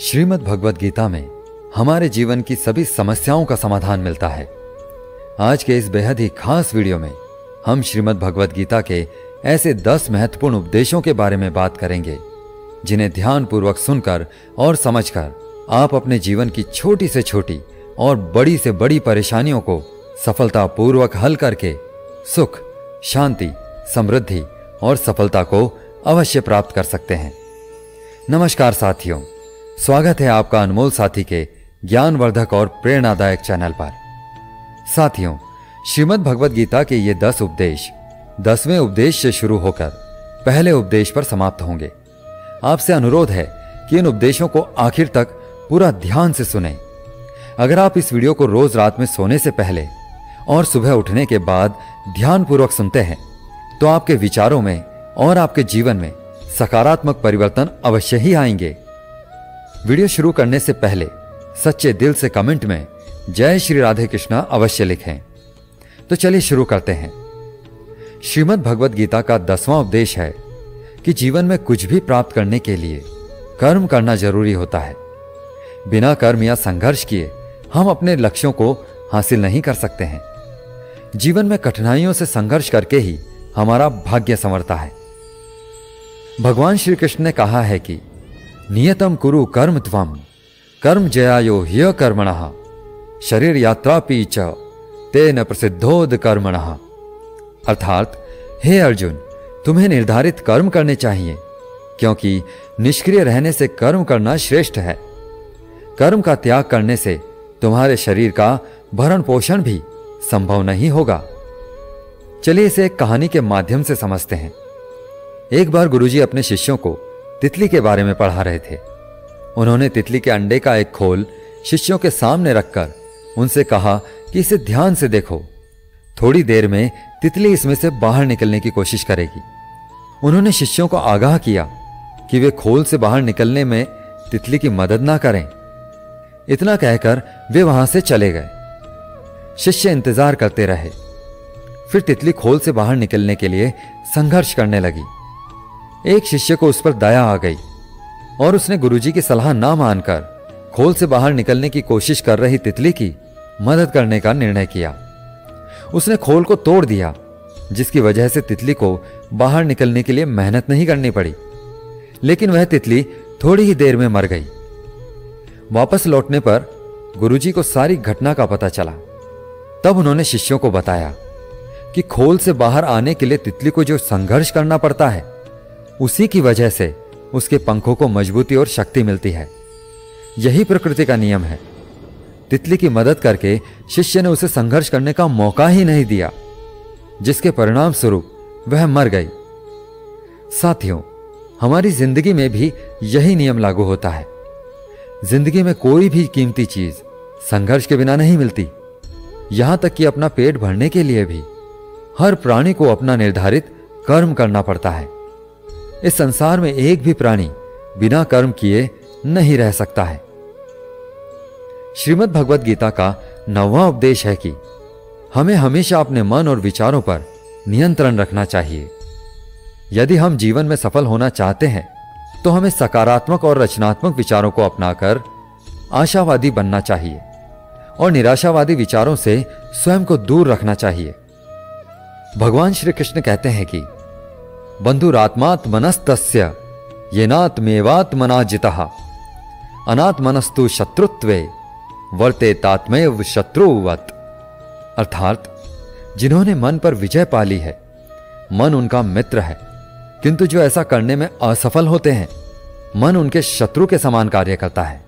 श्रीमद् भगवद गीता में हमारे जीवन की सभी समस्याओं का समाधान मिलता है। आज के इस बेहद ही खास वीडियो में हम श्रीमद् भगवद गीता के ऐसे 10 महत्वपूर्ण उपदेशों के बारे में बात करेंगे जिन्हें ध्यानपूर्वक सुनकर और समझकर आप अपने जीवन की छोटी से छोटी और बड़ी से बड़ी परेशानियों को सफलतापूर्वक हल करके सुख, शांति, समृद्धि और सफलता को अवश्य प्राप्त कर सकते हैं। नमस्कार साथियों, स्वागत है आपका अनमोल साथी के ज्ञानवर्धक और प्रेरणादायक चैनल पर। साथियों, श्रीमद् भगवद गीता के ये 10 उपदेश 10वें उपदेश से शुरू होकर पहले उपदेश पर समाप्त होंगे। आपसे अनुरोध है कि इन उपदेशों को आखिर तक पूरा ध्यान से सुनें। अगर आप इस वीडियो को रोज रात में सोने से पहले और सुबह उठने के बाद ध्यानपूर्वक सुनते हैं तो आपके विचारों में और आपके जीवन में सकारात्मक परिवर्तन अवश्य ही आएंगे। वीडियो शुरू करने से पहले सच्चे दिल से कमेंट में जय श्री राधे कृष्णा अवश्य लिखें। तो चलिए शुरू करते हैं। श्रीमद् भगवद गीता का 10वां उपदेश है कि जीवन में कुछ भी प्राप्त करने के लिए कर्म करना जरूरी होता है। बिना कर्म या संघर्ष किए हम अपने लक्ष्यों को हासिल नहीं कर सकते हैं। जीवन में कठिनाइयों से संघर्ष करके ही हमारा भाग्य संवरता है। भगवान श्री कृष्ण ने कहा है कि नियतम कुरु कर्म त्वम कर्म जयायो ह्य कर्मणः शरीर यात्रापि च तेन प्रसिद्धोद कर्मणः। अर्थात हे अर्जुन, तुम्हें निर्धारित कर्म करने चाहिए क्योंकि निष्क्रिय रहने से कर्म करना श्रेष्ठ है। कर्म का त्याग करने से तुम्हारे शरीर का भरण पोषण भी संभव नहीं होगा। चलिए इसे एक कहानी के माध्यम से समझते हैं। एक बार गुरुजी अपने शिष्यों को तितली के बारे में पढ़ा रहे थे। उन्होंने तितली के अंडे का एक खोल शिष्यों के सामने रखकर उनसे कहा कि इसे ध्यान से देखो। थोड़ी देर में तितली इसमें से बाहर निकलने की कोशिश करेगी। उन्होंने शिष्यों को आगाह किया कि वे खोल से बाहर निकलने में तितली की मदद ना करें। इतना कहकर वे वहां से चले गए। शिष्य इंतजार करते रहे। फिर तितली खोल से बाहर निकलने के लिए संघर्ष करने लगी। एक शिष्य को उस पर दया आ गई और उसने गुरुजी की सलाह ना मानकर खोल से बाहर निकलने की कोशिश कर रही तितली की मदद करने का निर्णय किया। उसने खोल को तोड़ दिया, जिसकी वजह से तितली को बाहर निकलने के लिए मेहनत नहीं करनी पड़ी। लेकिन वह तितली थोड़ी ही देर में मर गई। वापस लौटने पर गुरुजी को सारी घटना का पता चला। तब उन्होंने शिष्यों को बताया कि खोल से बाहर आने के लिए तितली को जो संघर्ष करना पड़ता है, उसी की वजह से उसके पंखों को मजबूती और शक्ति मिलती है। यही प्रकृति का नियम है। तितली की मदद करके शिष्य ने उसे संघर्ष करने का मौका ही नहीं दिया, जिसके परिणाम स्वरूप वह मर गई। साथियों, हमारी जिंदगी में भी यही नियम लागू होता है। जिंदगी में कोई भी कीमती चीज संघर्ष के बिना नहीं मिलती। यहां तक कि अपना पेट भरने के लिए भी हर प्राणी को अपना निर्धारित कर्म करना पड़ता है। इस संसार में एक भी प्राणी बिना कर्म किए नहीं रह सकता है। श्रीमद् भगवद गीता का 9वां उपदेश है कि हमें हमेशा अपने मन और विचारों पर नियंत्रण रखना चाहिए। यदि हम जीवन में सफल होना चाहते हैं तो हमें सकारात्मक और रचनात्मक विचारों को अपनाकर आशावादी बनना चाहिए और निराशावादी विचारों से स्वयं को दूर रखना चाहिए। भगवान श्री कृष्ण कहते हैं कि बंधुरात्मात्मनस्तस्य येनात्मेवात्मना जितः अनात्मनस्तु शत्रुत्वे वर्तेतात्मैव शत्रुवत्। अर्थात जिन्होंने मन पर विजय पा ली है, मन उनका मित्र है, किंतु जो ऐसा करने में असफल होते हैं, मन उनके शत्रु के समान कार्य करता है।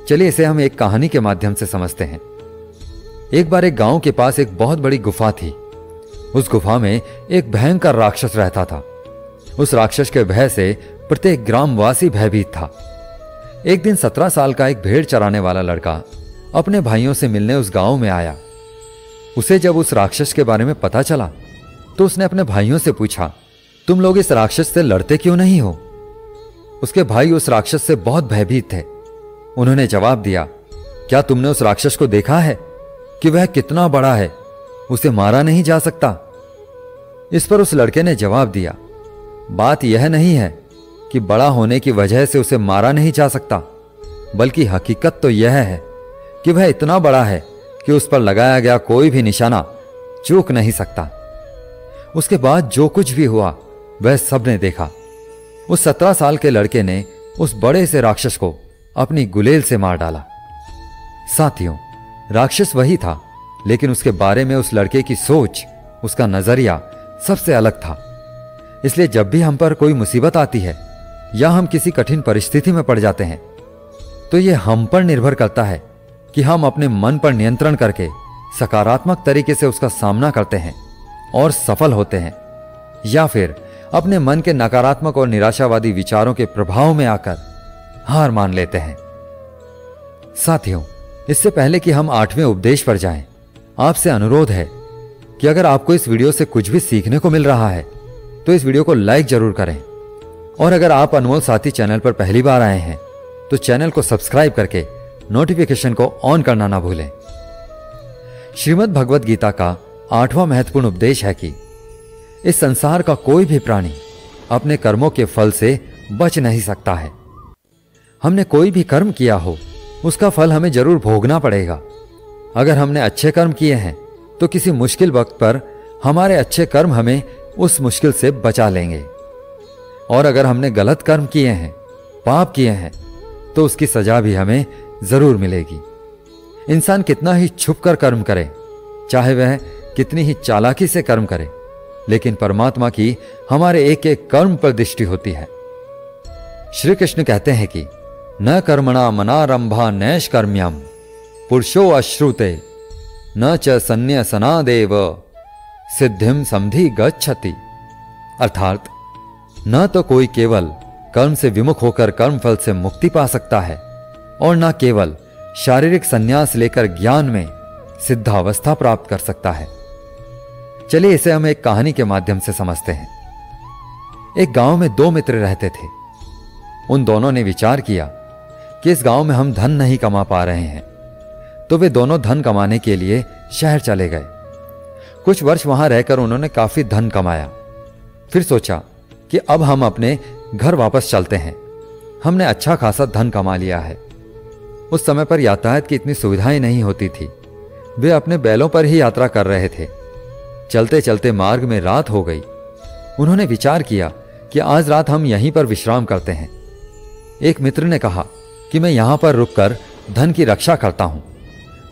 चलिए इसे हम एक कहानी के माध्यम से समझते हैं। एक बार एक गांव के पास एक बहुत बड़ी गुफा थी। उस गुफा में एक भयंकर राक्षस रहता था। उस राक्षस के भय से प्रत्येक ग्रामवासी भयभीत था। एक दिन 17 साल का एक भेड़ चराने वाला लड़का अपने भाइयों से मिलने उस गांव में आया। उसे जब उस राक्षस के बारे में पता चला तो उसने अपने भाइयों से पूछा, तुम लोग इस राक्षस से लड़ते क्यों नहीं हो? उसके भाई उस राक्षस से बहुत भयभीत थे। उन्होंने जवाब दिया, क्या तुमने उस राक्षस को देखा है कि वह कितना बड़ा है? उसे मारा नहीं जा सकता। इस पर उस लड़के ने जवाब दिया, बात यह नहीं है कि बड़ा होने की वजह से उसे मारा नहीं जा सकता, बल्कि हकीकत तो यह है कि वह इतना बड़ा है कि उस पर लगाया गया कोई भी निशाना चूक नहीं सकता। उसके बाद जो कुछ भी हुआ वह सबने देखा। उस 17 साल के लड़के ने उस बड़े से राक्षस को अपनी गुलेल से मार डाला। साथियों, राक्षस वही था, लेकिन उसके बारे में उस लड़के की सोच, उसका नजरिया सबसे अलग था। इसलिए जब भी हम पर कोई मुसीबत आती है या हम किसी कठिन परिस्थिति में पड़ जाते हैं, तो यह हम पर निर्भर करता है कि हम अपने मन पर नियंत्रण करके सकारात्मक तरीके से उसका सामना करते हैं और सफल होते हैं, या फिर अपने मन के नकारात्मक और निराशावादी विचारों के प्रभाव में आकर हार मान लेते हैं। साथियों, इससे पहले कि हम 8वें उपदेश पर जाएं, आपसे अनुरोध है कि अगर आपको इस वीडियो से कुछ भी सीखने को मिल रहा है तो इस वीडियो को लाइक जरूर करें, और अगर आप अनमोल साथी चैनल पर पहली बार आए हैं तो चैनल को सब्सक्राइब करके नोटिफिकेशन को ऑन करना ना भूलें। श्रीमद् भगवद गीता का 8वां महत्वपूर्ण उपदेश है कि इस संसार का कोई भी प्राणी अपने कर्मों के फल से बच नहीं सकता है। हमने कोई भी कर्म किया हो, उसका फल हमें जरूर भोगना पड़ेगा। अगर हमने अच्छे कर्म किए हैं तो किसी मुश्किल वक्त पर हमारे अच्छे कर्म हमें उस मुश्किल से बचा लेंगे, और अगर हमने गलत कर्म किए हैं, पाप किए हैं, तो उसकी सजा भी हमें जरूर मिलेगी। इंसान कितना ही छुपकर कर्म करे, चाहे वह कितनी ही चालाकी से कर्म करे, लेकिन परमात्मा की हमारे एक एक कर्म पर दृष्टि होती है। श्री कृष्ण कहते हैं कि न कर्मणा मनारंभा नैष्कर्म्यम पुरुषो अश्रुते न च संन्यसनादेव सिद्धिम समधि गच्छति। अर्थात न तो कोई केवल कर्म से विमुख होकर कर्मफल से मुक्ति पा सकता है, और न केवल शारीरिक संन्यास लेकर ज्ञान में सिद्धावस्था प्राप्त कर सकता है। चलिए इसे हम एक कहानी के माध्यम से समझते हैं। एक गांव में 2 मित्र रहते थे। उन दोनों ने विचार किया कि इस गांव में हम धन नहीं कमा पा रहे हैं, तो वे दोनों धन कमाने के लिए शहर चले गए। कुछ वर्ष वहां रहकर उन्होंने काफी धन कमाया। फिर सोचा कि अब हम अपने घर वापस चलते हैं, हमने अच्छा खासा धन कमा लिया है। उस समय पर यातायात की इतनी सुविधाएं नहीं होती थी। वे अपने बैलों पर ही यात्रा कर रहे थे। चलते चलते मार्ग में रात हो गई। उन्होंने विचार किया कि आज रात हम यहीं पर विश्राम करते हैं। एक मित्र ने कहा कि मैं यहां पर रुककर धन की रक्षा करता हूं,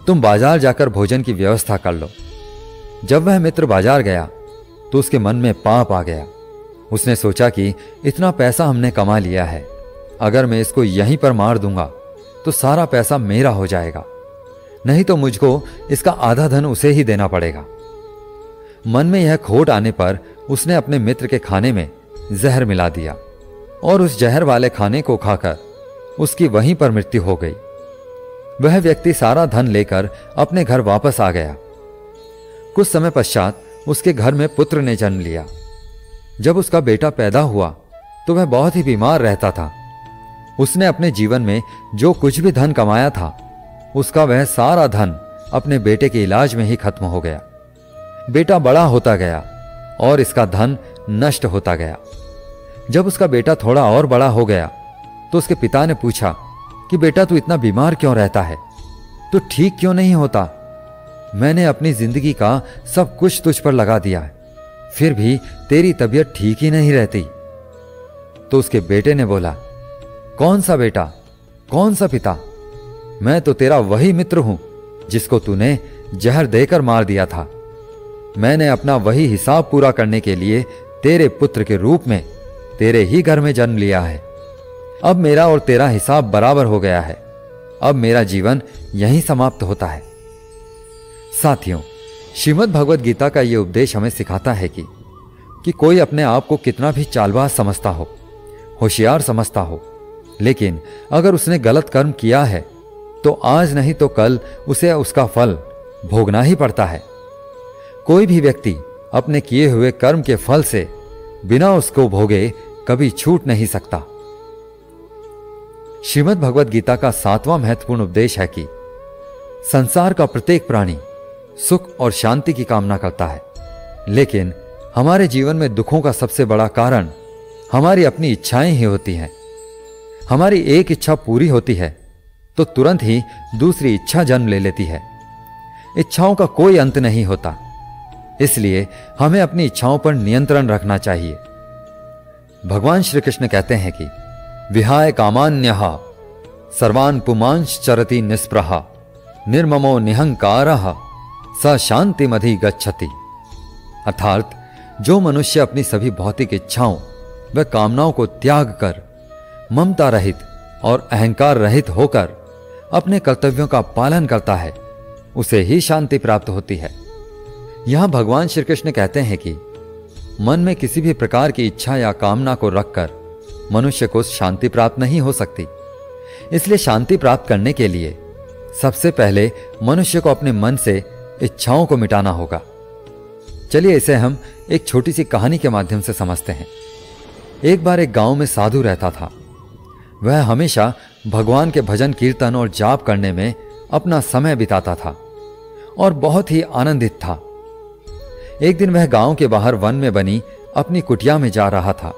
तुम बाजार जाकर भोजन की व्यवस्था कर लो। जब वह मित्र बाजार गया तो उसके मन में पाप आ गया। उसने सोचा कि इतना पैसा हमने कमा लिया है, अगर मैं इसको यहीं पर मार दूंगा तो सारा पैसा मेरा हो जाएगा, नहीं तो मुझको इसका आधा धन उसे ही देना पड़ेगा। मन में यह खोट आने पर उसने अपने मित्र के खाने में जहर मिला दिया, और उस जहर वाले खाने को खाकर उसकी वहीं पर मृत्यु हो गई। वह व्यक्ति सारा धन लेकर अपने घर वापस आ गया। कुछ समय पश्चात उसके घर में पुत्र ने जन्म लिया। जब उसका बेटा पैदा हुआ तो वह बहुत ही बीमार रहता था। उसने अपने जीवन में जो कुछ भी धन कमाया था, उसका वह सारा धन अपने बेटे के इलाज में ही खत्म हो गया। बेटा बड़ा होता गया और इसका धन नष्ट होता गया। जब उसका बेटा थोड़ा और बड़ा हो गया तो उसके पिता ने पूछा कि बेटा तू इतना बीमार क्यों रहता है, तू ठीक क्यों नहीं होता? मैंने अपनी जिंदगी का सब कुछ तुझ पर लगा दिया है, फिर भी तेरी तबीयत ठीक ही नहीं रहती। तो उसके बेटे ने बोला, कौन सा बेटा, कौन सा पिता? मैं तो तेरा वही मित्र हूं जिसको तूने जहर देकर मार दिया था। मैंने अपना वही हिसाब पूरा करने के लिए तेरे पुत्र के रूप में तेरे ही घर में जन्म लिया है। अब मेरा और तेरा हिसाब बराबर हो गया है। अब मेरा जीवन यहीं समाप्त होता है। साथियों, श्रीमद् भगवद गीता का यह उपदेश हमें सिखाता है कि कोई अपने आप को कितना भी चालबाज समझता हो, होशियार समझता हो, लेकिन अगर उसने गलत कर्म किया है तो आज नहीं तो कल उसे उसका फल भोगना ही पड़ता है। कोई भी व्यक्ति अपने किए हुए कर्म के फल से बिना उसको भोगे कभी छूट नहीं सकता। श्रीमद् भगवद गीता का 7वां महत्वपूर्ण उपदेश है कि संसार का प्रत्येक प्राणी सुख और शांति की कामना करता है, लेकिन हमारे जीवन में दुखों का सबसे बड़ा कारण हमारी अपनी इच्छाएं ही होती हैं। हमारी एक इच्छा पूरी होती है तो तुरंत ही दूसरी इच्छा जन्म ले लेती है। इच्छाओं का कोई अंत नहीं होता, इसलिए हमें अपनी इच्छाओं पर नियंत्रण रखना चाहिए। भगवान श्री कृष्ण कहते हैं कि विहाय कामान्यः सर्वान् पुमांश्च चरति निस्पृहा निर्ममो निहंकारः स शांतिमधिगच्छति। अर्थात जो मनुष्य अपनी सभी भौतिक इच्छाओं व कामनाओं को त्याग कर ममता रहित और अहंकार रहित होकर अपने कर्तव्यों का पालन करता है, उसे ही शांति प्राप्त होती है। यहां भगवान श्री कृष्ण कहते हैं कि मन में किसी भी प्रकार की इच्छा या कामना को रखकर मनुष्य को शांति प्राप्त नहीं हो सकती। इसलिए शांति प्राप्त करने के लिए सबसे पहले मनुष्य को अपने मन से इच्छाओं को मिटाना होगा। चलिए इसे हम एक छोटी सी कहानी के माध्यम से समझते हैं। एक बार एक गांव में साधु रहता था। वह हमेशा भगवान के भजन कीर्तन और जाप करने में अपना समय बिताता था और बहुत ही आनंदित था। एक दिन वह गांव के बाहर वन में बनी अपनी कुटिया में जा रहा था।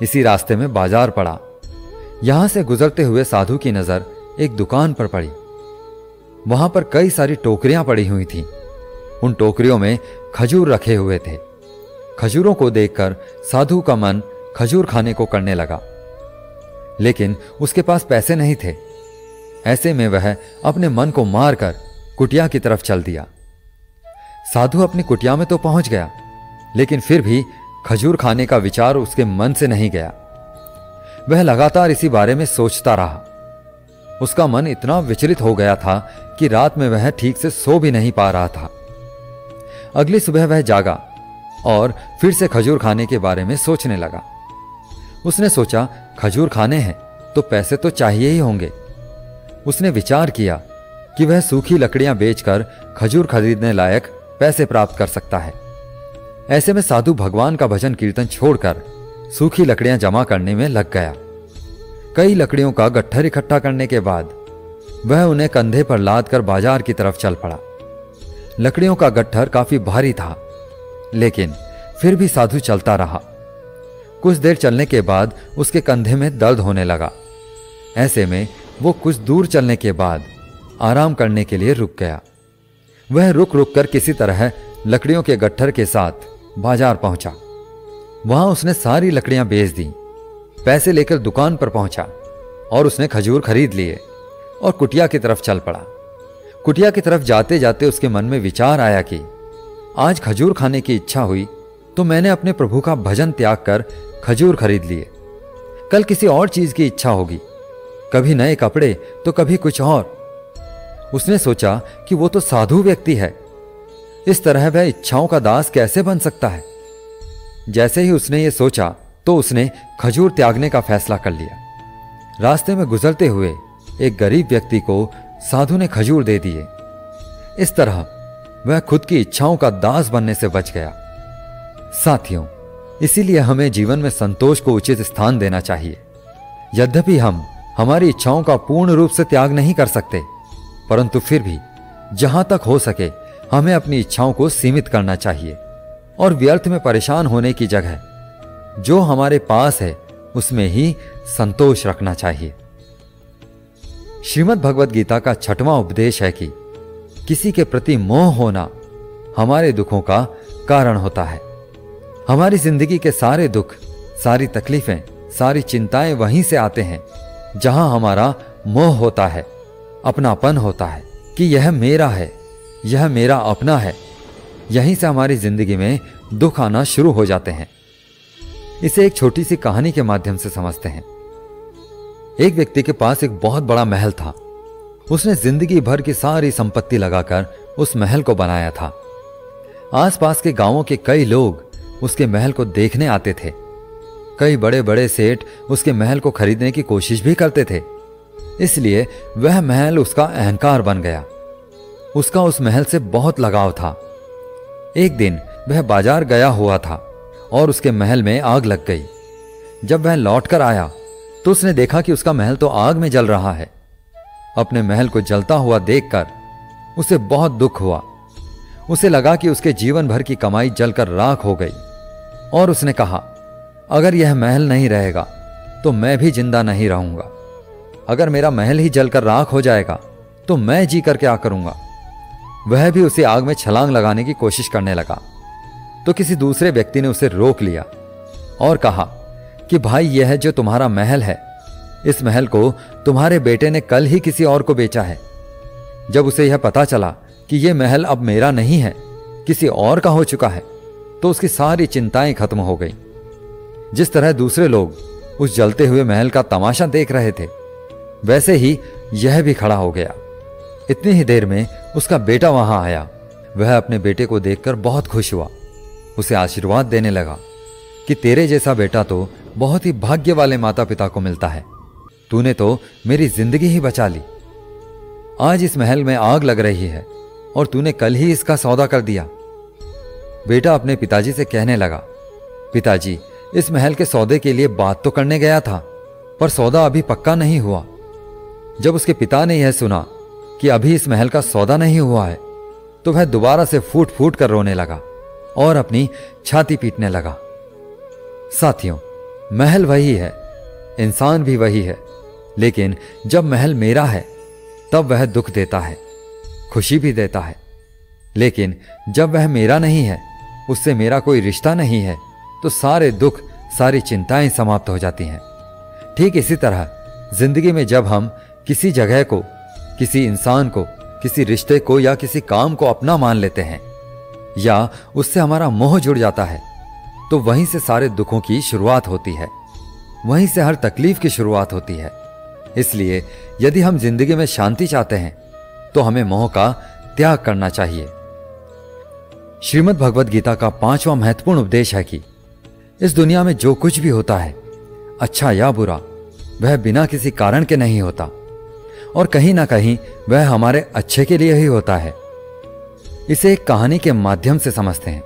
इसी रास्ते में बाजार पड़ा। यहां से गुजरते हुए साधु की नजर एक दुकान पर पड़ी। वहां पर कई सारी टोकरियां पड़ी हुई थीं। उन टोकरियों में खजूर रखे हुए थे। खजूरों को देखकर साधु का मन खजूर खाने को करने लगा, लेकिन उसके पास पैसे नहीं थे। ऐसे में वह अपने मन को मारकर कुटिया की तरफ चल दिया। साधु अपनी कुटिया में तो पहुंच गया, लेकिन फिर भी खजूर खाने का विचार उसके मन से नहीं गया। वह लगातार इसी बारे में सोचता रहा। उसका मन इतना विचलित हो गया था कि रात में वह ठीक से सो भी नहीं पा रहा था। अगली सुबह वह जागा और फिर से खजूर खाने के बारे में सोचने लगा। उसने सोचा, खजूर खाने हैं तो पैसे तो चाहिए ही होंगे। उसने विचार किया कि वह सूखी लकड़ियां बेचकर खजूर खरीदने लायक पैसे प्राप्त कर सकता है। ऐसे में साधु भगवान का भजन कीर्तन छोड़कर सूखी लकड़ियां जमा करने में लग गया। कई लकड़ियों का गट्ठर इकट्ठा करने के बाद वह उन्हें कंधे पर लाद कर बाजार की तरफ चल पड़ा। लकड़ियों का गट्ठर काफी भारी था, लेकिन फिर भी साधु चलता रहा। कुछ देर चलने के बाद उसके कंधे में दर्द होने लगा। ऐसे में वो कुछ दूर चलने के बाद आराम करने के लिए रुक गया। वह रुक रुक कर किसी तरह लकड़ियों के गट्ठर के साथ बाजार पहुंचा। वहां उसने सारी लकड़ियां बेच दी। पैसे लेकर दुकान पर पहुंचा और उसने खजूर खरीद लिए और कुटिया की तरफ चल पड़ा। कुटिया की तरफ जाते जाते उसके मन में विचार आया कि आज खजूर खाने की इच्छा हुई तो मैंने अपने प्रभु का भजन त्याग कर खजूर खरीद लिए। कल किसी और चीज की इच्छा होगी, कभी नए कपड़े तो कभी कुछ और। उसने सोचा कि वो तो साधु व्यक्ति है, इस तरह वह इच्छाओं का दास कैसे बन सकता है। जैसे ही उसने ये सोचा तो उसने खजूर त्यागने का फैसला कर लिया। रास्ते में गुजरते हुए एक गरीब व्यक्ति को साधु ने खजूर दे दिए। इस तरह वह खुद की इच्छाओं का दास बनने से बच गया। साथियों, इसीलिए हमें जीवन में संतोष को उचित स्थान देना चाहिए। यद्यपि हम हमारी इच्छाओं का पूर्ण रूप से त्याग नहीं कर सकते, परंतु फिर भी जहां तक हो सके हमें अपनी इच्छाओं को सीमित करना चाहिए और व्यर्थ में परेशान होने की जगह जो हमारे पास है उसमें ही संतोष रखना चाहिए। श्रीमद् भगवद गीता का 6वां उपदेश है कि किसी के प्रति मोह होना हमारे दुखों का कारण होता है। हमारी जिंदगी के सारे दुख, सारी तकलीफें, सारी चिंताएं वहीं से आते हैं जहां हमारा मोह होता है, अपनापन होता है कि यह मेरा है, यह मेरा अपना है। यहीं से हमारी जिंदगी में दुख आना शुरू हो जाते हैं। इसे एक छोटी सी कहानी के माध्यम से समझते हैं। एक व्यक्ति के पास एक बहुत बड़ा महल था। उसने जिंदगी भर की सारी संपत्ति लगाकर उस महल को बनाया था। आसपास के गांवों के कई लोग उसके महल को देखने आते थे। कई बड़े बड़े सेठ उसके महल को खरीदने की कोशिश भी करते थे। इसलिए वह महल उसका अहंकार बन गया। उसका उस महल से बहुत लगाव था। एक दिन वह बाजार गया हुआ था और उसके महल में आग लग गई। जब वह लौटकर आया तो उसने देखा कि उसका महल तो आग में जल रहा है। अपने महल को जलता हुआ देखकर उसे बहुत दुख हुआ। उसे लगा कि उसके जीवन भर की कमाई जलकर राख हो गई और उसने कहा, अगर यह महल नहीं रहेगा तो मैं भी जिंदा नहीं रहूंगा। अगर मेरा महल ही जलकर राख हो जाएगा तो मैं जी कर क्या करूंगा। वह भी उसे आग में छलांग लगाने की कोशिश करने लगा तो किसी दूसरे व्यक्ति ने उसे रोक लिया और कहा कि भाई, यह जो तुम्हारा महल है, इस महल को तुम्हारे बेटे ने कल ही किसी और को बेचा है। जब उसे यह पता चला कि यह महल अब मेरा नहीं है, किसी और का हो चुका है, तो उसकी सारी चिंताएं खत्म हो गई। जिस तरह दूसरे लोग उस जलते हुए महल का तमाशा देख रहे थे, वैसे ही यह भी खड़ा हो गया। इतनी ही देर में उसका बेटा वहां आया। वह अपने बेटे को देखकर बहुत खुश हुआ, उसे आशीर्वाद देने लगा कि तेरे जैसा बेटा तो बहुत ही भाग्य वाले माता पिता को मिलता है। तूने तो मेरी जिंदगी ही बचा ली। आज इस महल में आग लग रही है और तूने कल ही इसका सौदा कर दिया। बेटा अपने पिताजी से कहने लगा, पिताजी, इस महल के सौदे के लिए बात तो करने गया था, पर सौदा अभी पक्का नहीं हुआ। जब उसके पिता ने यह सुना कि अभी इस महल का सौदा नहीं हुआ है, तो वह दोबारा से फूट फूट कर रोने लगा और अपनी छाती पीटने लगा। साथियों, महल वही है, इंसान भी वही है, लेकिन जब महल मेरा है तब वह दुख देता है, खुशी भी देता है। लेकिन जब वह मेरा नहीं है, उससे मेरा कोई रिश्ता नहीं है, तो सारे दुख, सारी चिंताएं समाप्त हो जाती हैं। ठीक इसी तरह जिंदगी में जब हम किसी जगह को, किसी इंसान को, किसी रिश्ते को या किसी काम को अपना मान लेते हैं या उससे हमारा मोह जुड़ जाता है, तो वहीं से सारे दुखों की शुरुआत होती है, वहीं से हर तकलीफ की शुरुआत होती है। इसलिए यदि हम जिंदगी में शांति चाहते हैं तो हमें मोह का त्याग करना चाहिए। श्रीमद् भगवद गीता का 5वां महत्वपूर्ण उपदेश है कि इस दुनिया में जो कुछ भी होता है, अच्छा या बुरा, वह बिना किसी कारण के नहीं होता और कहीं ना कहीं वह हमारे अच्छे के लिए ही होता है। इसे एक कहानी के माध्यम से समझते हैं।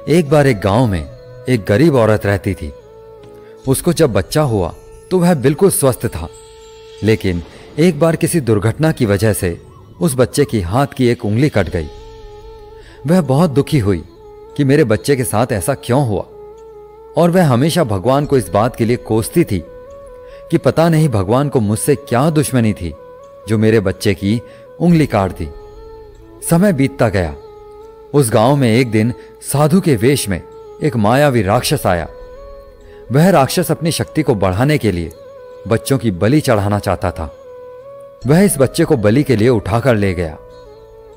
एक बार एक गांव में एक गरीब औरत रहती थी। उसको जब बच्चा हुआ तो वह बिल्कुल स्वस्थ था, लेकिन एक बार किसी दुर्घटना की वजह से उस बच्चे की हाथ की एक उंगली कट गई। वह बहुत दुखी हुई कि मेरे बच्चे के साथ ऐसा क्यों हुआ, और वह हमेशा भगवान को इस बात के लिए कोसती थी कि पता नहीं भगवान को मुझसे क्या दुश्मनी थी जो मेरे बच्चे की उंगली काट दी। समय बीतता गया। उस गांव में एक दिन साधु के वेश में एक मायावी राक्षस आया। वह राक्षस अपनी शक्ति को बढ़ाने के लिए बच्चों की बलि चढ़ाना चाहता था। वह इस बच्चे को बलि के लिए उठाकर ले गया,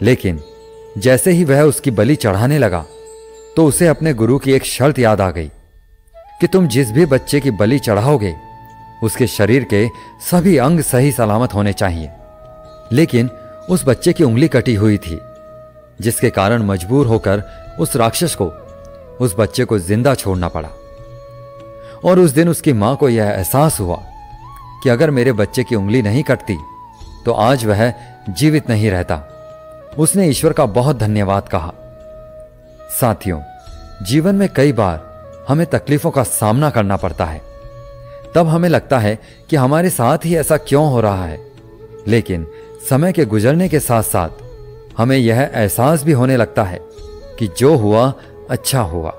लेकिन जैसे ही वह उसकी बलि चढ़ाने लगा तो उसे अपने गुरु की एक शर्त याद आ गई कि तुम जिस भी बच्चे की बलि चढ़ाओगे उसके शरीर के सभी अंग सही सलामत होने चाहिए। लेकिन उस बच्चे की उंगली कटी हुई थी, जिसके कारण मजबूर होकर उस राक्षस को उस बच्चे को जिंदा छोड़ना पड़ा। और उस दिन उसकी मां को यह एहसास हुआ कि अगर मेरे बच्चे की उंगली नहीं कटती तो आज वह जीवित नहीं रहता। उसने ईश्वर का बहुत धन्यवाद कहा। साथियों, जीवन में कई बार हमें तकलीफों का सामना करना पड़ता है। तब हमें लगता है कि हमारे साथ ही ऐसा क्यों हो रहा है, लेकिन समय के गुजरने के साथ साथ हमें यह एहसास भी होने लगता है कि जो हुआ अच्छा हुआ।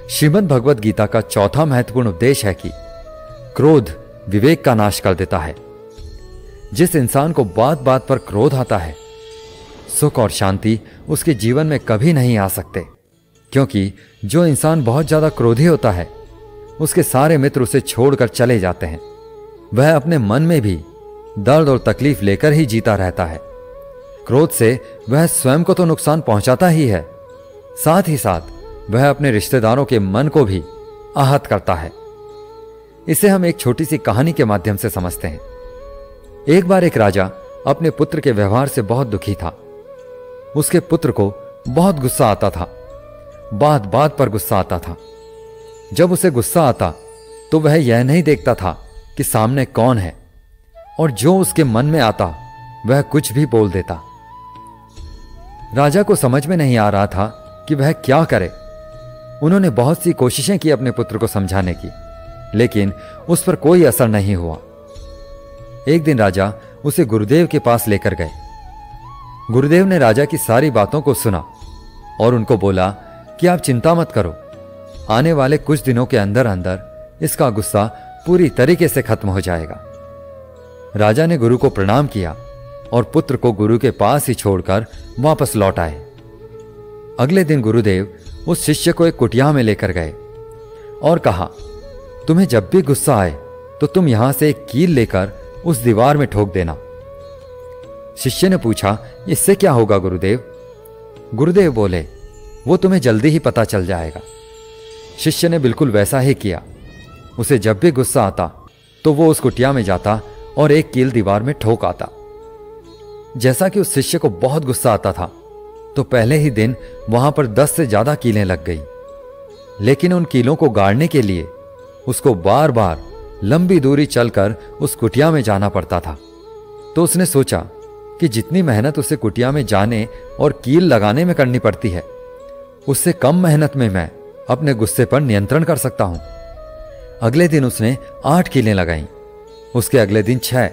श्रीमद् भगवद गीता का 4था महत्वपूर्ण उपदेश है कि क्रोध विवेक का नाश कर देता है। जिस इंसान को बात बात पर क्रोध आता है, सुख और शांति उसके जीवन में कभी नहीं आ सकते, क्योंकि जो इंसान बहुत ज्यादा क्रोधी होता है उसके सारे मित्र उसे छोड़कर चले जाते हैं। वह अपने मन में भी दर्द और तकलीफ लेकर ही जीता रहता है। क्रोध से वह स्वयं को तो नुकसान पहुंचाता ही है, साथ ही साथ वह अपने रिश्तेदारों के मन को भी आहत करता है। इसे हम एक छोटी सी कहानी के माध्यम से समझते हैं। एक बार एक राजा अपने पुत्र के व्यवहार से बहुत दुखी था। उसके पुत्र को बहुत गुस्सा आता था, बात बात पर गुस्सा आता था। जब उसे गुस्सा आता तो वह यह नहीं देखता था कि सामने कौन है, और जो उसके मन में आता वह कुछ भी बोल देता। राजा को समझ में नहीं आ रहा था कि वह क्या करे। उन्होंने बहुत सी कोशिशें की अपने पुत्र को समझाने की, लेकिन उस पर कोई असर नहीं हुआ। एक दिन राजा उसे गुरुदेव के पास लेकर गए। गुरुदेव ने राजा की सारी बातों को सुना और उनको बोला कि आप चिंता मत करो, आने वाले कुछ दिनों के अंदर अंदर इसका गुस्सा पूरी तरीके से खत्म हो जाएगा। राजा ने गुरु को प्रणाम किया और पुत्र को गुरु के पास ही छोड़कर वापस लौट आए। अगले दिन गुरुदेव उस शिष्य को एक कुटिया में लेकर गए और कहा, तुम्हें जब भी गुस्सा आए तो तुम यहां से एक कील लेकर उस दीवार में ठोक देना। शिष्य ने पूछा, इससे क्या होगा गुरुदेव? गुरुदेव बोले, वो तुम्हें जल्दी ही पता चल जाएगा। शिष्य ने बिल्कुल वैसा ही किया। उसे जब भी गुस्सा आता तो वो उस कुटिया में जाता और एक कील दीवार में ठोक आता। जैसा कि उस शिष्य को बहुत गुस्सा आता था तो पहले ही दिन वहां पर 10 से ज्यादा कीलें लग गई, लेकिन उन कीलों को गाड़ने के लिए उसको बार बार लंबी दूरी चलकर उस कुटिया में जाना पड़ता था। तो उसने सोचा कि जितनी मेहनत उसे कुटिया में जाने और कील लगाने में करनी पड़ती है, उससे कम मेहनत में मैं अपने गुस्से पर नियंत्रण कर सकता हूं। अगले दिन उसने 8 कीलें लगाईं, उसके अगले दिन 6,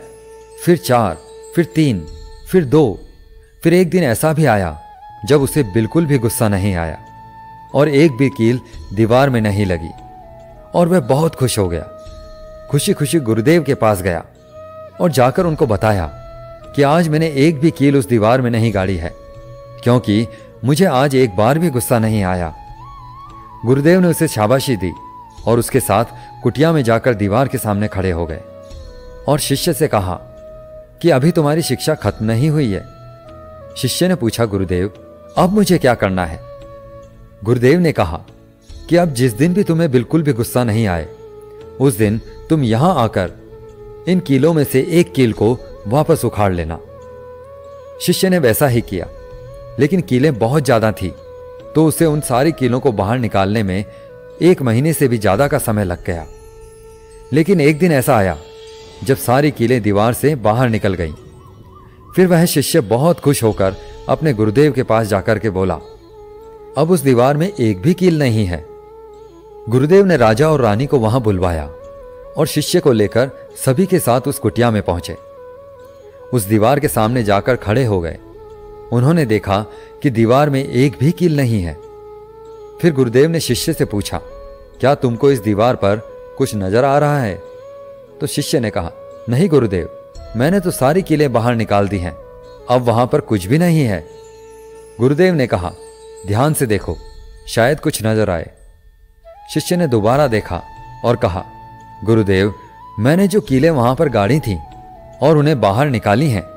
फिर 4, फिर 3, फिर 2, फिर एक दिन ऐसा भी आया जब उसे बिल्कुल भी गुस्सा नहीं आया और एक भी कील दीवार में नहीं लगी और वह बहुत खुश हो गया। खुशी खुशी गुरुदेव के पास गया और जाकर उनको बताया कि आज मैंने एक भी कील उस दीवार में नहीं गाड़ी है, क्योंकि मुझे आज एक बार भी गुस्सा नहीं आया। गुरुदेव ने उसे शाबाशी दी और उसके साथ कुटिया में जाकर दीवार के सामने खड़े हो गए और शिष्य से कहा कि अभी तुम्हारी शिक्षा खत्म नहीं हुई है। शिष्य ने पूछा, गुरुदेव अब मुझे क्या करना है? गुरुदेव ने कहा कि अब जिस दिन भी तुम्हें बिल्कुल भी गुस्सा नहीं आए, उस दिन तुम यहां आकर इन कीलों में से एक कील को वापस उखाड़ लेना। शिष्य ने वैसा ही किया, लेकिन कीलें बहुत ज्यादा थी तो उसे उन सारी कीलों को बाहर निकालने में 1 महीने से भी ज्यादा का समय लग गया। लेकिन एक दिन ऐसा आया जब सारी कीलें दीवार से बाहर निकल गईं। फिर वह शिष्य बहुत खुश होकर अपने गुरुदेव के पास जाकर के बोला, अब उस दीवार में एक भी कील नहीं है। गुरुदेव ने राजा और रानी को वहां बुलवाया और शिष्य को लेकर सभी के साथ उस कुटिया में पहुंचे। उस दीवार के सामने जाकर खड़े हो गए। उन्होंने देखा कि दीवार में एक भी कील नहीं है। फिर गुरुदेव ने शिष्य से पूछा, क्या तुमको इस दीवार पर कुछ नजर आ रहा है? तो शिष्य ने कहा, नहीं गुरुदेव, मैंने तो सारी कीलें बाहर निकाल दी हैं, अब वहां पर कुछ भी नहीं है। गुरुदेव ने कहा, ध्यान से देखो, शायद कुछ नजर आए। शिष्य ने दोबारा देखा और कहा, गुरुदेव, मैंने जो कीलें वहां पर गाड़ी थीं और उन्हें बाहर निकाली हैं,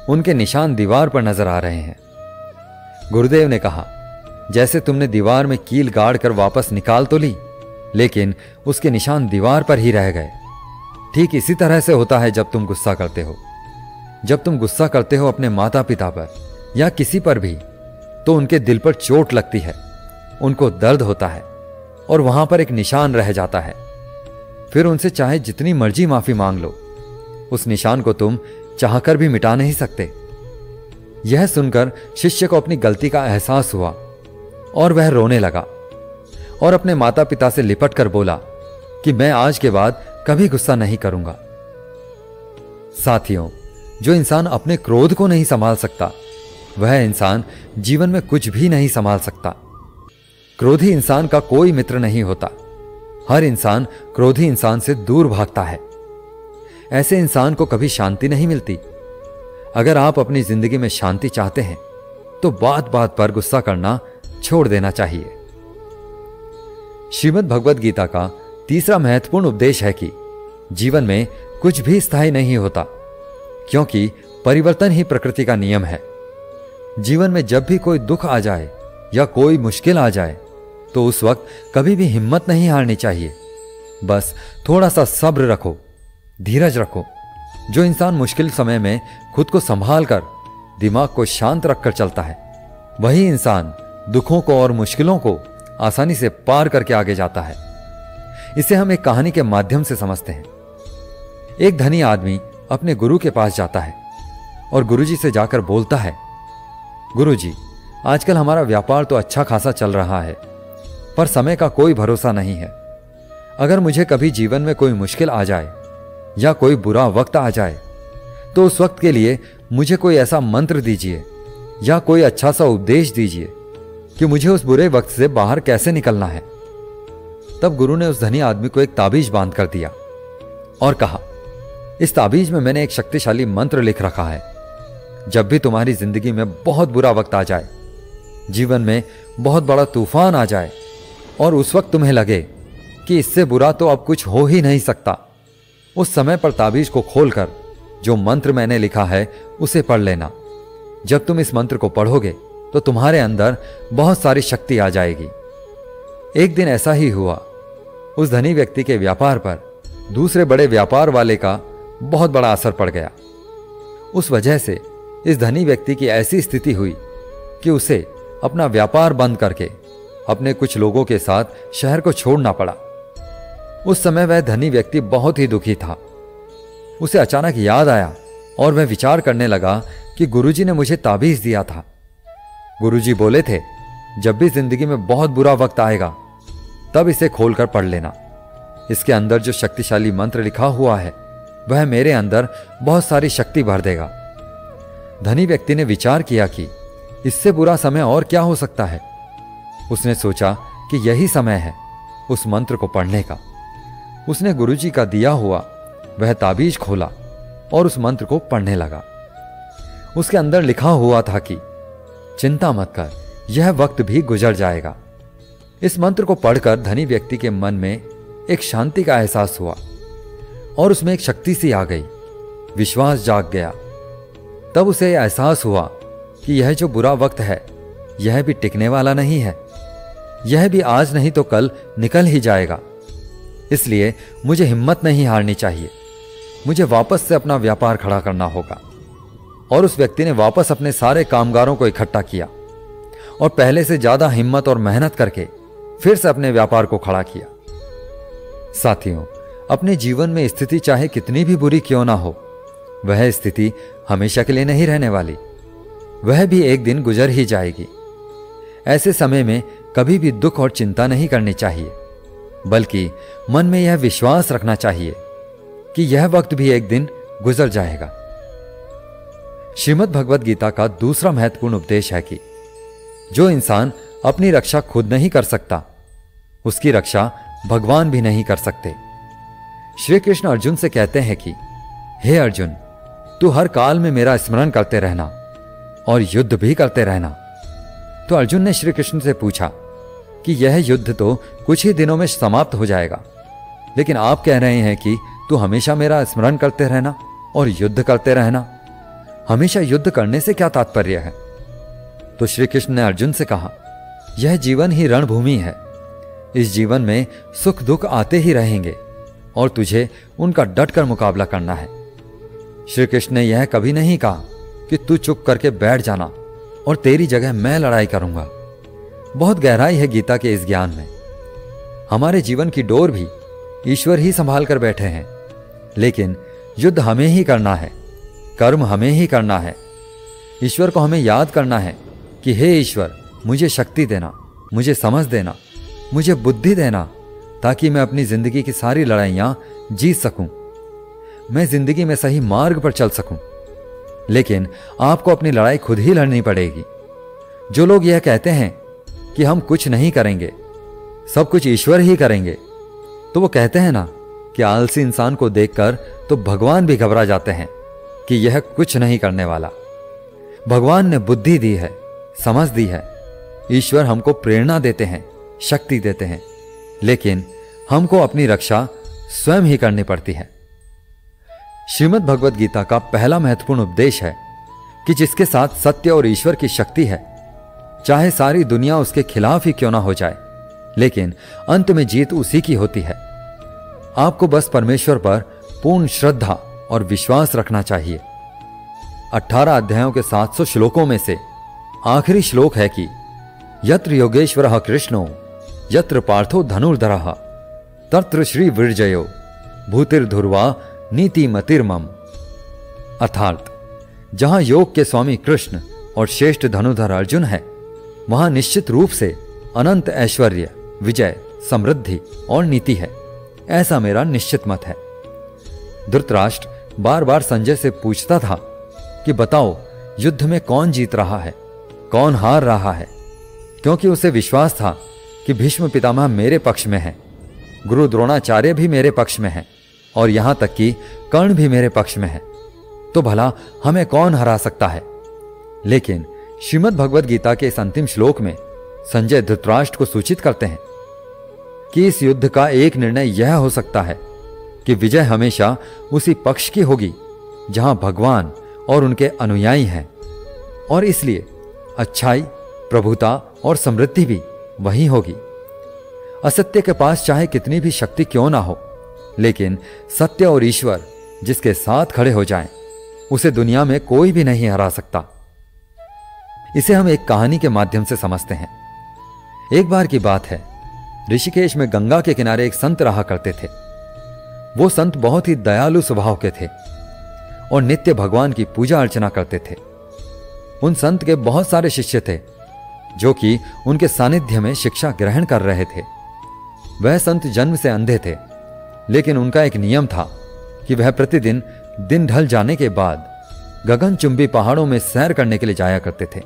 उनके निशान दीवार पर नजर आ रहे हैं। गुरुदेव ने कहा, जैसे तुमने दीवार में कील गाड़ कर वापस निकाल तो ली, लेकिन उसके निशान दीवार पर ही रह गए। ठीक इसी तरह से होता है जब तुम गुस्सा करते हो। जब तुम गुस्सा करते हो अपने माता पिता पर या किसी पर भी, तो उनके दिल पर चोट लगती है, उनको दर्द होता है और वहां पर एक निशान रह जाता है। फिर उनसे चाहे जितनी मर्जी माफी मांग लो, उस निशान को तुम चाहकर भी मिटा नहीं सकते। यह सुनकर शिष्य को अपनी गलती का एहसास हुआ और वह रोने लगा और अपने माता पिता से लिपट कर बोला कि मैं आज के बाद कभी गुस्सा नहीं करूंगा। साथियों, जो इंसान अपने क्रोध को नहीं संभाल सकता, वह इंसान जीवन में कुछ भी नहीं संभाल सकता। क्रोधी इंसान का कोई मित्र नहीं होता। हर इंसान क्रोधी इंसान से दूर भागता है। ऐसे इंसान को कभी शांति नहीं मिलती। अगर आप अपनी जिंदगी में शांति चाहते हैं तो बात बात पर गुस्सा करना छोड़ देना चाहिए। श्रीमद् भगवद गीता का तीसरा महत्वपूर्ण उपदेश है कि जीवन में कुछ भी स्थायी नहीं होता, क्योंकि परिवर्तन ही प्रकृति का नियम है। जीवन में जब भी कोई दुख आ जाए या कोई मुश्किल आ जाए तो उस वक्त कभी भी हिम्मत नहीं हारनी चाहिए। बस थोड़ा सा सब्र रखो, धीरज रखो। जो इंसान मुश्किल समय में खुद को संभाल कर दिमाग को शांत रखकर चलता है, वही इंसान दुखों को और मुश्किलों को आसानी से पार करके आगे जाता है। इसे हम एक कहानी के माध्यम से समझते हैं। एक धनी आदमी अपने गुरु के पास जाता है और गुरुजी से जाकर बोलता है, गुरुजी, आजकल हमारा व्यापार तो अच्छा खासा चल रहा है, पर समय का कोई भरोसा नहीं है। अगर मुझे कभी जीवन में कोई मुश्किल आ जाए या कोई बुरा वक्त आ जाए तो उस वक्त के लिए मुझे कोई ऐसा मंत्र दीजिए या कोई अच्छा सा उपदेश दीजिए कि मुझे उस बुरे वक्त से बाहर कैसे निकलना है। तब गुरु ने उस धनी आदमी को एक ताबीज बांध कर दिया और कहा, इस ताबीज में मैंने एक शक्तिशाली मंत्र लिख रखा है। जब भी तुम्हारी जिंदगी में बहुत बुरा वक्त आ जाए, जीवन में बहुत बड़ा तूफान आ जाए और उस वक्त तुम्हें लगे कि इससे बुरा तो अब कुछ हो ही नहीं सकता, उस समय पर ताबीज को खोलकर जो मंत्र मैंने लिखा है उसे पढ़ लेना। जब तुम इस मंत्र को पढ़ोगे तो तुम्हारे अंदर बहुत सारी शक्ति आ जाएगी। एक दिन ऐसा ही हुआ। उस धनी व्यक्ति के व्यापार पर दूसरे बड़े व्यापार वाले का बहुत बड़ा असर पड़ गया। उस वजह से इस धनी व्यक्ति की ऐसी स्थिति हुई कि उसे अपना व्यापार बंद करके अपने कुछ लोगों के साथ शहर को छोड़ना पड़ा। उस समय वह धनी व्यक्ति बहुत ही दुखी था। उसे अचानक याद आया और वह विचार करने लगा कि गुरुजी ने मुझे ताबीज दिया था। गुरुजी बोले थे, जब भी जिंदगी में बहुत बुरा वक्त आएगा तब इसे खोलकर पढ़ लेना। इसके अंदर जो शक्तिशाली मंत्र लिखा हुआ है वह मेरे अंदर बहुत सारी शक्ति भर देगा। धनी व्यक्ति ने विचार किया कि इससे बुरा समय और क्या हो सकता है। उसने सोचा कि यही समय है उस मंत्र को पढ़ने का। उसने गुरुजी का दिया हुआ वह ताबीज खोला और उस मंत्र को पढ़ने लगा। उसके अंदर लिखा हुआ था कि चिंता मत कर, यह वक्त भी गुजर जाएगा। इस मंत्र को पढ़कर धनी व्यक्ति के मन में एक शांति का एहसास हुआ और उसमें एक शक्ति सी आ गई, विश्वास जाग गया। तब उसे एहसास हुआ कि यह जो बुरा वक्त है यह भी टिकने वाला नहीं है, यह भी आज नहीं तो कल निकल ही जाएगा। इसलिए मुझे हिम्मत नहीं हारनी चाहिए, मुझे वापस से अपना व्यापार खड़ा करना होगा। और उस व्यक्ति ने वापस अपने सारे कामगारों को इकट्ठा किया और पहले से ज्यादा हिम्मत और मेहनत करके फिर से अपने व्यापार को खड़ा किया। साथियों, अपने जीवन में स्थिति चाहे कितनी भी बुरी क्यों ना हो, वह स्थिति हमेशा के लिए नहीं रहने वाली, वह भी एक दिन गुजर ही जाएगी। ऐसे समय में कभी भी दुख और चिंता नहीं करनी चाहिए, बल्कि मन में यह विश्वास रखना चाहिए कि यह वक्त भी एक दिन गुजर जाएगा। श्रीमद् भगवद गीता का दूसरा महत्वपूर्ण उपदेश है कि जो इंसान अपनी रक्षा खुद नहीं कर सकता, उसकी रक्षा भगवान भी नहीं कर सकते। श्री कृष्ण अर्जुन से कहते हैं कि हे अर्जुन, तू हर काल में मेरा स्मरण करते रहना और युद्ध भी करते रहना। तो अर्जुन ने श्री कृष्ण से पूछा कि यह युद्ध तो कुछ ही दिनों में समाप्त हो जाएगा, लेकिन आप कह रहे हैं कि तू हमेशा मेरा स्मरण करते रहना और युद्ध करते रहना। हमेशा युद्ध करने से क्या तात्पर्य है? तो श्री कृष्ण ने अर्जुन से कहा, यह जीवन ही रणभूमि है। इस जीवन में सुख दुख आते ही रहेंगे और तुझे उनका डटकर मुकाबला करना है। श्री कृष्ण ने यह कभी नहीं कहा कि तू चुप करके बैठ जाना और तेरी जगह मैं लड़ाई करूंगा। बहुत गहराई है गीता के इस ज्ञान में। हमारे जीवन की डोर भी ईश्वर ही संभाल कर बैठे हैं, लेकिन युद्ध हमें ही करना है, कर्म हमें ही करना है। ईश्वर को हमें याद करना है कि हे ईश्वर, मुझे शक्ति देना, मुझे समझ देना, मुझे बुद्धि देना, ताकि मैं अपनी जिंदगी की सारी लड़ाइयां जीत सकूं, मैं जिंदगी में सही मार्ग पर चल सकूं। लेकिन आपको अपनी लड़ाई खुद ही लड़नी पड़ेगी। जो लोग यह कहते हैं कि हम कुछ नहीं करेंगे, सब कुछ ईश्वर ही करेंगे, तो वो कहते हैं ना कि आलसी इंसान को देखकर तो भगवान भी घबरा जाते हैं कि यह कुछ नहीं करने वाला। भगवान ने बुद्धि दी है, समझ दी है। ईश्वर हमको प्रेरणा देते हैं, शक्ति देते हैं, लेकिन हमको अपनी रक्षा स्वयं ही करनी पड़ती है। श्रीमद् भगवद गीता का पहला महत्वपूर्ण उपदेश है कि जिसके साथ सत्य और ईश्वर की शक्ति है, चाहे सारी दुनिया उसके खिलाफ ही क्यों ना हो जाए, लेकिन अंत में जीत उसी की होती है। आपको बस परमेश्वर पर पूर्ण श्रद्धा और विश्वास रखना चाहिए। 18 अध्यायों के 700 श्लोकों में से आखिरी श्लोक है कि यत्र योगेश्वरः कृष्णो यत्र पार्थो धनुर्धरः तत्र श्री विरजयो भूतिर्धुर्वा नीतिमतिर्मम। अर्थात जहां योग के स्वामी कृष्ण और श्रेष्ठ धनुर्धर अर्जुन है, वहां निश्चित रूप से अनंत ऐश्वर्य, विजय, समृद्धि और नीति है। ऐसा मेरा निश्चित मत है। धृतराष्ट्र बार बार संजय से पूछता था कि बताओ युद्ध में कौन जीत रहा है, कौन हार रहा है, क्योंकि उसे विश्वास था कि भीष्म पितामह मेरे पक्ष में है गुरु द्रोणाचार्य भी मेरे पक्ष में है और यहां तक कि कर्ण भी मेरे पक्ष में है, तो भला हमें कौन हरा सकता है। लेकिन श्रीमद् भगवद गीता के इस अंतिम श्लोक में संजय धृतराष्ट्र को सूचित करते हैं कि इस युद्ध का एक निर्णय यह हो सकता है कि विजय हमेशा उसी पक्ष की होगी जहां भगवान और उनके अनुयायी हैं, और इसलिए अच्छाई, प्रभुता और समृद्धि भी वही होगी। असत्य के पास चाहे कितनी भी शक्ति क्यों ना हो, लेकिन सत्य और ईश्वर जिसके साथ खड़े हो जाएं, उसे दुनिया में कोई भी नहीं हरा सकता। इसे हम एक कहानी के माध्यम से समझते हैं। एक बार की बात है, ऋषिकेश में गंगा के किनारे एक संत रहा करते थे। वो संत बहुत ही दयालु स्वभाव के थे और नित्य भगवान की पूजा अर्चना करते थे। उन संत के बहुत सारे शिष्य थे जो कि उनके सानिध्य में शिक्षा ग्रहण कर रहे थे। वह संत जन्म से अंधे थे, लेकिन उनका एक नियम था कि वह प्रतिदिन दिन ढल जाने के बाद गगनचुंबी पहाड़ों में सैर करने के लिए जाया करते थे।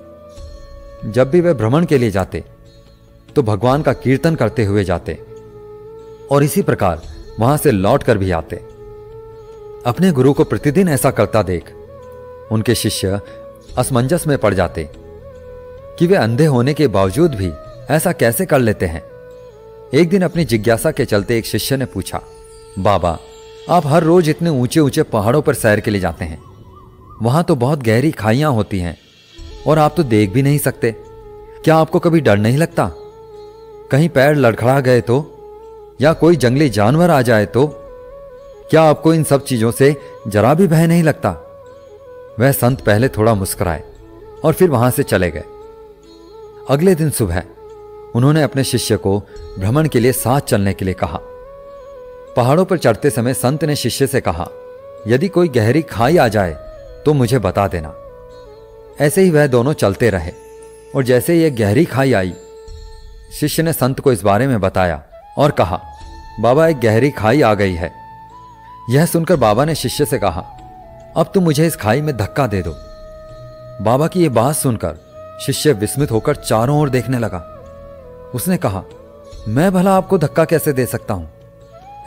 जब भी वे भ्रमण के लिए जाते तो भगवान का कीर्तन करते हुए जाते और इसी प्रकार वहां से लौट कर भी आते। अपने गुरु को प्रतिदिन ऐसा करता देख उनके शिष्य असमंजस में पड़ जाते कि वे अंधे होने के बावजूद भी ऐसा कैसे कर लेते हैं। एक दिन अपनी जिज्ञासा के चलते एक शिष्य ने पूछा, बाबा, आप हर रोज इतने ऊंचे ऊंचे पहाड़ों पर सैर के लिए जाते हैं, वहां तो बहुत गहरी खाइयां होती हैं और आप तो देख भी नहीं सकते, क्या आपको कभी डर नहीं लगता? कहीं पैर लड़खड़ा गए तो, या कोई जंगली जानवर आ जाए तो, क्या आपको इन सब चीजों से जरा भी भय नहीं लगता? वह संत पहले थोड़ा मुस्कुराए और फिर वहां से चले गए। अगले दिन सुबह उन्होंने अपने शिष्य को भ्रमण के लिए साथ चलने के लिए कहा। पहाड़ों पर चढ़ते समय संत ने शिष्य से कहा, यदि कोई गहरी खाई आ जाए तो मुझे बता देना। ऐसे ही वह दोनों चलते रहे और जैसे ही एक गहरी खाई आई, शिष्य ने संत को इस बारे में बताया और कहा, बाबा, एक गहरी खाई आ गई है। यह सुनकर बाबा ने शिष्य से कहा, अब तुम मुझे इस खाई में धक्का दे दो। बाबा की यह बात सुनकर शिष्य विस्मित होकर चारों ओर देखने लगा। उसने कहा, मैं भला आपको धक्का कैसे दे सकता हूं?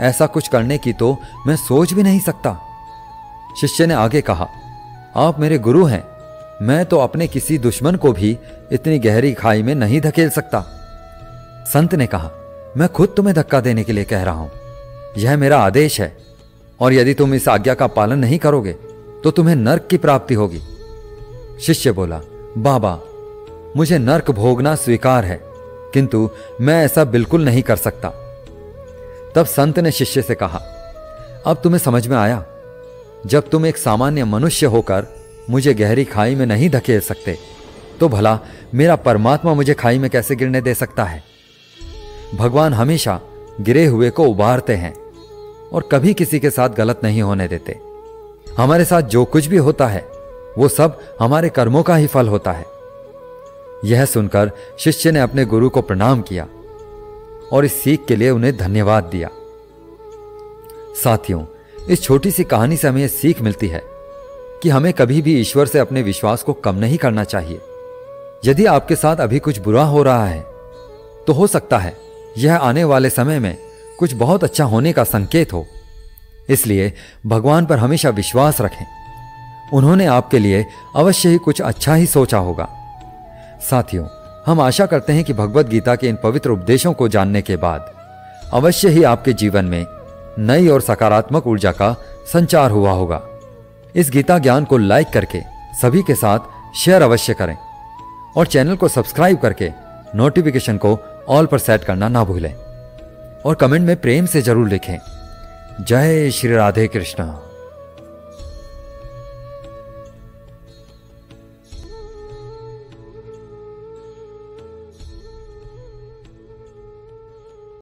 ऐसा कुछ करने की तो मैं सोच भी नहीं सकता। शिष्य ने आगे कहा, आप मेरे गुरु हैं, मैं तो अपने किसी दुश्मन को भी इतनी गहरी खाई में नहीं धकेल सकता। संत ने कहा, मैं खुद तुम्हें धक्का देने के लिए कह रहा हूं, यह मेरा आदेश है और यदि तुम इस आज्ञा का पालन नहीं करोगे तो तुम्हें नर्क की प्राप्ति होगी। शिष्य बोला, बाबा, मुझे नर्क भोगना स्वीकार है, किंतु मैं ऐसा बिल्कुल नहीं कर सकता। तब संत ने शिष्य से कहा, अब तुम्हें समझ में आया, जब तुम एक सामान्य मनुष्य होकर मुझे गहरी खाई में नहीं धकेल सकते, तो भला मेरा परमात्मा मुझे खाई में कैसे गिरने दे सकता है। भगवान हमेशा गिरे हुए को उबारते हैं और कभी किसी के साथ गलत नहीं होने देते। हमारे साथ जो कुछ भी होता है वो सब हमारे कर्मों का ही फल होता है। यह सुनकर शिष्य ने अपने गुरु को प्रणाम किया और इस सीख के लिए उन्हें धन्यवाद दिया। साथियों, इस छोटी सी कहानी से हमें सीख मिलती है कि हमें कभी भी ईश्वर से अपने विश्वास को कम नहीं करना चाहिए। यदि आपके साथ अभी कुछ बुरा हो रहा है तो हो सकता है यह आने वाले समय में कुछ बहुत अच्छा होने का संकेत हो। इसलिए भगवान पर हमेशा विश्वास रखें, उन्होंने आपके लिए अवश्य ही कुछ अच्छा ही सोचा होगा। साथियों, हम आशा करते हैं कि भगवद गीता के इन पवित्र उपदेशों को जानने के बाद अवश्य ही आपके जीवन में नई और सकारात्मक ऊर्जा का संचार हुआ होगा। इस गीता ज्ञान को लाइक करके सभी के साथ शेयर अवश्य करें और चैनल को सब्सक्राइब करके नोटिफिकेशन को ऑल पर सेट करना ना भूलें और कमेंट में प्रेम से जरूर लिखें। जय श्री राधे कृष्ण।